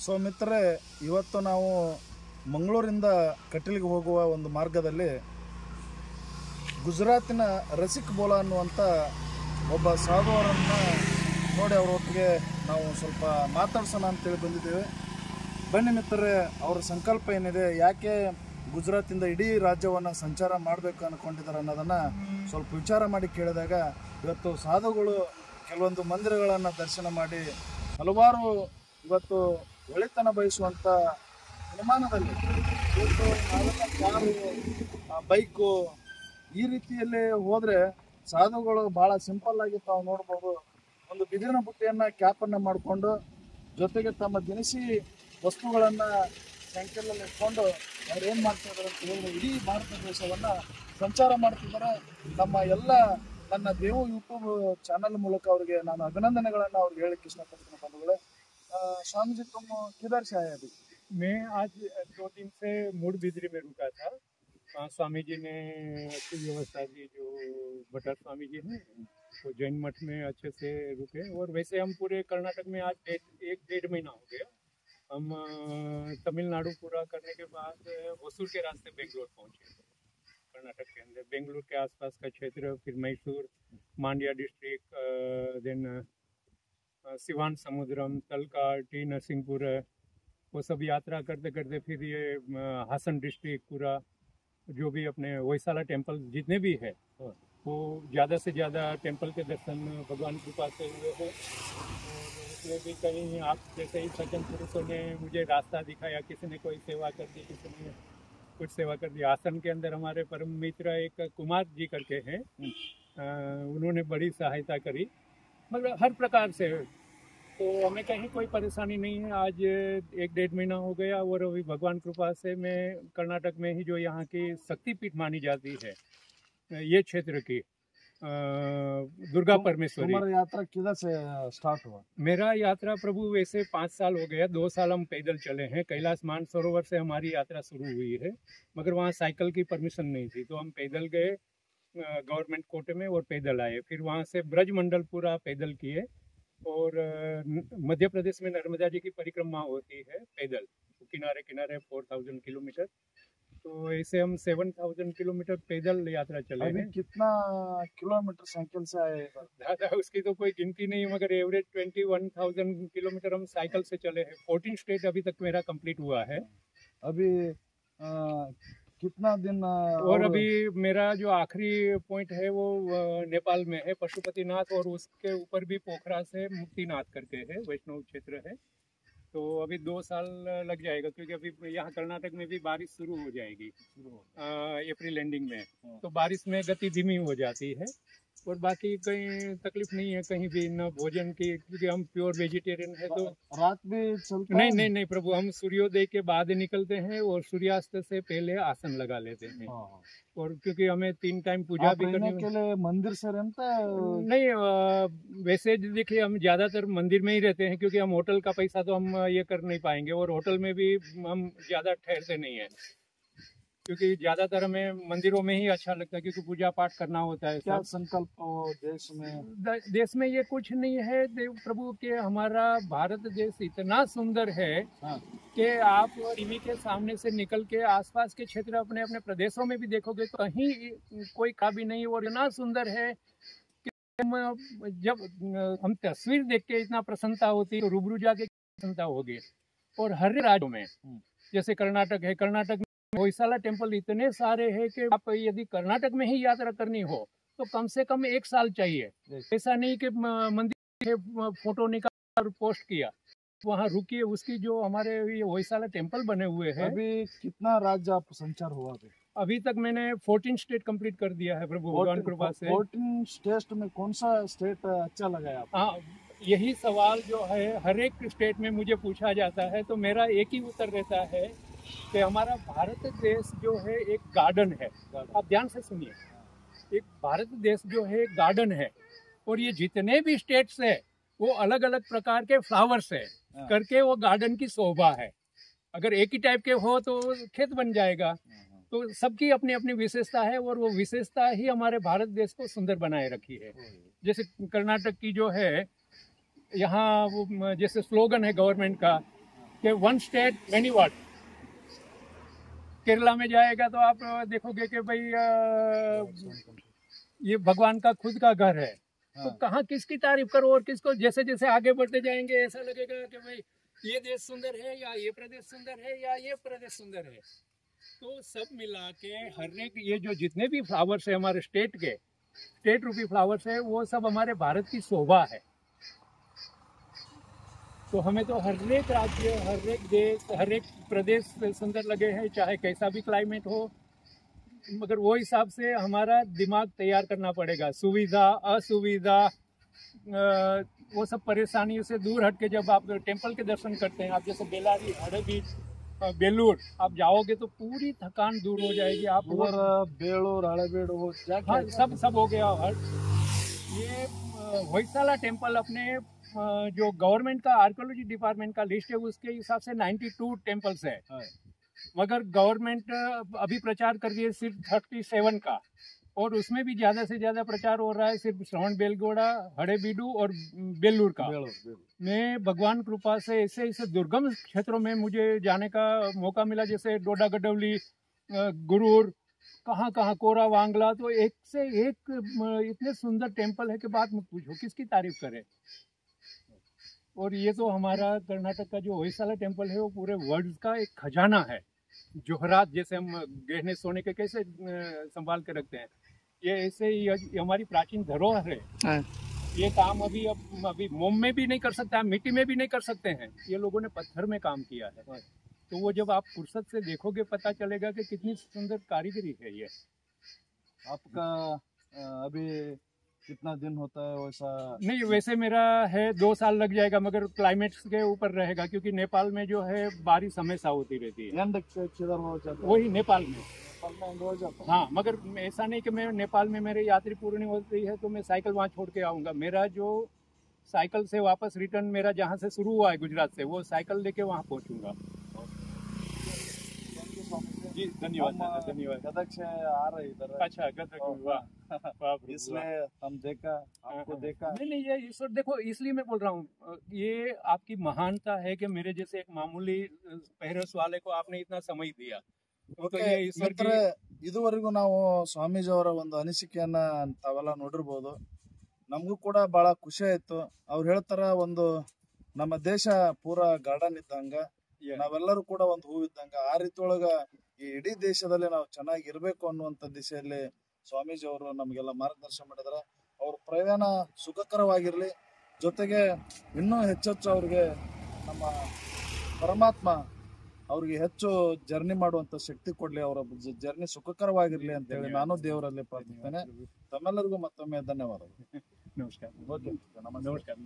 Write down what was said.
So ಮಿತ್ರರೇ, ಇವತ್ತು ನಾವು ಮಂಗಳೂರಿಂದ ಕಟೀಲಿಗೆ ಹೋಗುವ ಒಂದು ಮಾರ್ಗದಲ್ಲಿ ಗುಜರಾತಿನ ರಸಿಕ್ ಬೋಲಾ ಅನ್ನುವಂಥ ಒಬ್ಬ ಸಾಧುವರನ್ನು ನೋಡಿ ಅವರೊಟ್ಟಿಗೆ ನಾವು ಸ್ವಲ್ಪ ಮಾತಾಡ್ಸೋಣ ಅಂತೇಳಿ ಬಂದಿದ್ದೇವೆ. ಬನ್ನಿ ಮಿತ್ರರೇ, ಅವರ ಸಂಕಲ್ಪ ಏನಿದೆ, ಯಾಕೆ ಗುಜರಾತಿಂದ ಇಡೀ ರಾಜ್ಯವನ್ನು ಸಂಚಾರ ಮಾಡಬೇಕು ಅಂದ್ಕೊಂಡಿದ್ದಾರೆ ಅನ್ನೋದನ್ನು ಸ್ವಲ್ಪ ವಿಚಾರ ಮಾಡಿ ಕೇಳಿದಾಗ, ಇವತ್ತು ಸಾಧುಗಳು ಕೆಲವೊಂದು ಮಂದಿರಗಳನ್ನು ದರ್ಶನ ಮಾಡಿ ಹಲವಾರು ಇವತ್ತು ಒಳಿತನ ಬಯಸುವಂಥ ವಿಮಾನದಲ್ಲಿ ಇವತ್ತು ನಾವೆಲ್ಲ ಕಾರು, ಬೈಕು ಈ ರೀತಿಯಲ್ಲಿ ಹೋದರೆ ಸಾಧುಗಳು ಭಾಳ ಸಿಂಪಲ್ ಆಗಿ ತಾವು ನೋಡ್ಬೋದು. ಒಂದು ಬಿದಿರಿನ ಬುಟ್ಟಿಯನ್ನು ಕ್ಯಾಪನ್ನು ಮಾಡಿಕೊಂಡು ಜೊತೆಗೆ ತಮ್ಮ ದಿನಸಿ ವಸ್ತುಗಳನ್ನು ಸೈಕಲಲ್ಲಿ ಇಟ್ಕೊಂಡು ಅವ್ರು ಏನು ಮಾಡ್ತಿದ್ದಾರೆ ಅಂತ ಹೇಳಿದ್ರೆ ಇಡೀ ಭಾರತ ದೇಶವನ್ನು ಸಂಚಾರ ಮಾಡ್ತಿದ್ದಾರೆ. ನನ್ನ ದೇವು ಯೂಟ್ಯೂಬ್ ಚಾನಲ್ ಮೂಲಕ ಅವರಿಗೆ ನಾನು ಅಭಿನಂದನೆಗಳನ್ನು ಅವ್ರಿಗೆ ಹೇಳಕ್ಕೆ ಇಷ್ಟಪಡ್ತೀನಿ. ಬಂಧುಗಳೇ, स्वामी जी तुम किधर से आए अभी? मैं आज 2 दिन से मूड बिजली में रुका था। स्वामी जी ने अच्छी व्यवस्था दी, जो भट्टर स्वामी जी हैं वो जैन मठ में अच्छे से रुके। और वैसे हम पूरे कर्नाटक में आज 1-1.5 महीना हो गया। हम तमिलनाडु पूरा करने के बाद होसूर के रास्ते बेंगलोर पहुँचे। कर्नाटक के अंदर बेंगलोर के आसपास का क्षेत्र, फिर मैसूर, मांड्या डिस्ट्रिक्ट, देन सिवान समुद्रम, तलकाड, टी नरसिंहपुर, वो सब यात्रा करते करते फिर ये हासन डिस्ट्रिक्ट पूरा, जो भी अपने होयसाला टेम्पल जितने भी है वो ज़्यादा से ज़्यादा टेम्पल के दर्शन भगवान कृपा से हुए हैं। और उसमें भी कहीं आप जैसे ही सज्जन पुरुषों ने मुझे रास्ता दिखाया, किसी ने कोई सेवा कर दी, किसी ने कुछ सेवा कर दी। आसन के अंदर हमारे परम मित्र एक कुमार जी करके हैं, उन्होंने बड़ी सहायता करी, मतलब हर प्रकार से। तो हमें कहीं कोई परेशानी नहीं है। आज 1-1.5 महीना हो गया और अभी भगवान कृपा से मैं कर्नाटक में ही जो यहाँ की शक्तिपीठ मानी जाती है, ये क्षेत्र की दुर्गा परमेश्वरी। तुम्हारा यात्रा किधर से स्टार्ट हुआ? मेरा यात्रा प्रभु वैसे 5 साल हो गया। 2 साल हम पैदल चले हैं। कैलाश मानसरोवर से हमारी यात्रा शुरू हुई है, मगर वहाँ साइकिल की परमिशन नहीं थी, तो हम पैदल गए गवर्नमेंट कोटे में और पैदल आए। फिर वहाँ से ब्रजमंडल पूरा पैदल किए। और मध्य प्रदेश में नर्मदा जी की परिक्रमा होती है पैदल, किनारे किनारे 4000 किलोमीटर। तो ऐसे हम 7000 किलोमीटर पैदल यात्रा चले हैं। कितना किलोमीटर साइकिल से आए? दादा उसकी तो कोई गिनती नहीं, मगर एवरेज 21,000 किलोमीटर हम साइकिल से चले हैं। 14 स्टेट अभी तक मेरा कंप्लीट हुआ है। अभी कितना दिन और अभी मेरा जो आखिरी पॉइंट है वो नेपाल में है, पशुपतिनाथ, और उसके ऊपर भी पोखरा से मुक्तिनाथ करके है, वैष्णव क्षेत्र है। तो अभी 2 साल लग जाएगा, क्योंकि अभी यहाँ कर्नाटक में भी बारिश शुरू हो जाएगी अप्रैल एंडिंग में। तो बारिश में गति धीमी हो जाती है। और बाकी कहीं तकलीफ नहीं है कहीं भी, न भोजन की, क्योंकि हम प्योर वेजिटेरियन है। तो रात भी चलता नहीं प्रभु, हम सूर्योदय के बाद निकलते हैं और सूर्यास्त से पहले आसन लगा लेते हैं। और क्योंकि हमें 3 टाइम पूजा भी करने के लिए मंदिर से रहता है? नहीं, वैसे देखिए हम ज्यादातर मंदिर में ही रहते हैं, क्योंकि हम होटल का पैसा तो हम ये कर नहीं पाएंगे, और होटल में भी हम ज्यादा ठहरते नहीं है, क्योंकि ज्यादातर हमें मंदिरों में ही अच्छा लगता है, क्योंकि पूजा पाठ करना होता है। क्या संकल्प हो देश में ये कुछ नहीं है देव प्रभु के, हमारा भारत देश इतना सुंदर है कि आप टीवी के सामने से निकल के आसपास के क्षेत्र अपने अपने प्रदेशों में भी देखोगे तो कहीं कोई खाबी नहीं, और इतना सुंदर है कि जब हम तस्वीर देख के इतना प्रसन्नता होती है, तो रूबरू जाके प्रसन्नता होगी। और हर राज्यों में, जैसे कर्नाटक है, कर्नाटक होयसाला टेम्पल इतने सारे हैं कि आप यदि कर्नाटक में ही यात्रा करनी हो तो कम से कम 1 साल चाहिए। ऐसा नहीं कि मंदिर फोटो निकाल पोस्ट किया, वहाँ रुकिए। उसकी जो हमारे ये होयसाला टेम्पल बने हुए हैं। अभी कितना राज्य आप संचार हुआ? अभी तक मैंने 14 स्टेट कंप्लीट कर दिया है प्रभु भगवान कृपा से। 14 स्टेट में कौन सा स्टेट अच्छा लगा आपको? हाँ, यही सवाल जो है हर एक स्टेट में मुझे पूछा जाता है, तो मेरा एक ही उत्तर रहता है कि हमारा भारत देश जो है एक गार्डन है। आप ध्यान से सुनिए, एक भारत देश जो है एक गार्डन है, और ये जितने भी स्टेट्स है वो अलग अलग प्रकार के फ्लावर्स है करके वो गार्डन की शोभा है। अगर एक ही टाइप के हो तो खेत बन जाएगा। तो सबकी अपनी अपनी विशेषता है, और वो विशेषता ही हमारे भारत देश को सुंदर बनाए रखी है। जैसे कर्नाटक की जो है, यहाँ वो जैसे स्लोगन है गवर्नमेंट का, कि one state many word. Kerala में जाएगा तो आप देखोगे कि भाई ये भगवान का खुद का घर है। तो कहाँ किसकी तारीफ करो और किसको, जैसे जैसे आगे बढ़ते जाएंगे ऐसा लगेगा कि भाई ये देश सुंदर है या ये प्रदेश सुंदर है या ये प्रदेश सुंदर है। तो सब मिला के हर एक ये जो जितने भी फ्लावर्स है हमारे स्टेट के, स्टेट रूपी फ्लावर्स है, वो सब हमारे भारत की शोभा है। तो हमें तो हर एक राज्य, हर एक देश, हर एक प्रदेश सुंदर लगे हैं, चाहे कैसा भी क्लाइमेट हो, मगर वो हिसाब से हमारा दिमाग तैयार करना पड़ेगा। सुविधा असुविधा वो सब परेशानियों से दूर हट के जब आप टेम्पल के दर्शन करते हैं, आप जैसे बेलारी, हड़ेबीड, बेलूर आप जाओगे तो पूरी थकान दूर हो जाएगी। आप उधर बेलूर हड़ेबीड वो हाँ सब हो गया। ये होयसाला टेम्पल अपने जो गवर्नमेंट का आर्कियोलॉजी डिपार्टमेंट का लिस्ट है उसके हिसाब से 92 टेम्पल्स है, मगर गवर्नमेंट अभी प्रचार कर रही है सिर्फ 37 का, और उसमें भी ज़्यादा से ज़्यादा प्रचार हो रहा है सिर्फ श्रवण बेलगोड़ा, हड़ेबीडू और बेलूर का। मैं भगवान कृपा से ऐसे ऐसे दुर्गम क्षेत्रों में मुझे जाने का मौका मिला, जैसे डोडा गडवली, गुरूर, कहाँ कहाँ कोरा वांगला, तो एक से एक इतने सुंदर टेम्पल है कि बात मत पूछो, किसकी तारीफ करें। और ये तो हमारा कर्नाटक का जो होयसाला टेम्पल है वो पूरे वर्ल्ड का एक खजाना है। जोहरात जैसे हम गहने सोने के कैसे संभाल के रखते हैं, ये ऐसे ही ये हमारी प्राचीन धरोहर है। ये काम अभी मोम में भी नहीं कर सकता, मिट्टी में भी नहीं कर सकते हैं, ये लोगों ने पत्थर में काम किया है। तो वो जब आप फुर्सत से देखोगे पता चलेगा कि कितनी सुंदर कारीगरी है ये। आपका अभी कितना दिन होता है वैसा? नहीं, वैसे मेरा है 2 साल लग जाएगा, मगर क्लाइमेट के ऊपर रहेगा, क्योंकि नेपाल में जो है बारिश हमेशा होती रहती है। वही नेपाल में हो जाता है। हाँ, मगर ऐसा नहीं कि मैं नेपाल में मेरी यात्री पूरी होती है तो मैं साइकिल वहाँ छोड़ के आऊँगा। मेरा जो साइकिल से वापस रिटर्न मेरा जहाँ से शुरू हुआ है गुजरात से, वो साइकिल लेके वहाँ पहुँचूंगा। जी धन्यवाद धन्यवाद। गदग से आ रहे इधर। अच्छा, गदग, इसलिए हम देखा, आपको देखा। नहीं ये ईश्वर देखो, इसलिए मैं बोल रहा हूँ, ये आपकी महानता है कि मेरे जैसे एक मामूली पहरस वाले को आपने इतना समय दिया। तो ये ईश्वर की ಇದುವರೆಗೂ ನಾವು ಸ್ವಾಮೀಜಿ ಅವರ ಒಂದು ಅನಿಸಿಕೆಯನ್ನ ತಾವೆಲ್ಲ ನೋಡಿರ್ಬೋದು. ನಮಗೂ ಕೂಡ ಬಹಳ ಖುಷಿ ಆಯ್ತು. ಅವ್ರು ಹೇಳ್ತಾರ ಒಂದು ನಮ್ಮ ದೇಶ ಪೂರಾ ಗಾರ್ಡನ್ ಇದ್ದಂಗ, ನಾವೆಲ್ಲರೂ ಕೂಡ ಒಂದು ಹೂ ಇದ್ದಂಗ, ಆ ರೀತಿ ಒಳಗ ಈ ಇಡೀ ದೇಶದಲ್ಲಿ ನಾವು ಚೆನ್ನಾಗಿ ಇರಬೇಕು ಅನ್ನುವಂತ ದಿಶೆಯಲ್ಲಿ ಸ್ವಾಮೀಜಿ ಅವರು ನಮಗೆಲ್ಲ ಮಾರ್ಗದರ್ಶನ ಮಾಡಿದಾರೆ. ಅವ್ರ ಪ್ರಯಾಣ ಸುಖಕರವಾಗಿರ್ಲಿ, ಜೊತೆಗೆ ಇನ್ನೂ ಹೆಚ್ಚೆಚ್ಚು ಅವ್ರಿಗೆ ನಮ್ಮ ಪರಮಾತ್ಮ ಅವ್ರಿಗೆ ಹೆಚ್ಚು ಜರ್ನಿ ಮಾಡುವಂತ ಶಕ್ತಿ ಕೊಡ್ಲಿ, ಅವರ ಜರ್ನಿ ಸುಖಕರವಾಗಿರ್ಲಿ ಅಂತ ಹೇಳಿ ನಾನು ದೇವರಲ್ಲಿ ಪ್ರಾರ್ಥಿಸ್ತೇನೆ. ತಮ್ಮೆಲ್ಲರಿಗೂ ಮತ್ತೊಮ್ಮೆ ಧನ್ಯವಾದಗಳು. ನಮಸ್ಕಾರ. ಓಕೆ, ನಮಸ್ಕಾರ.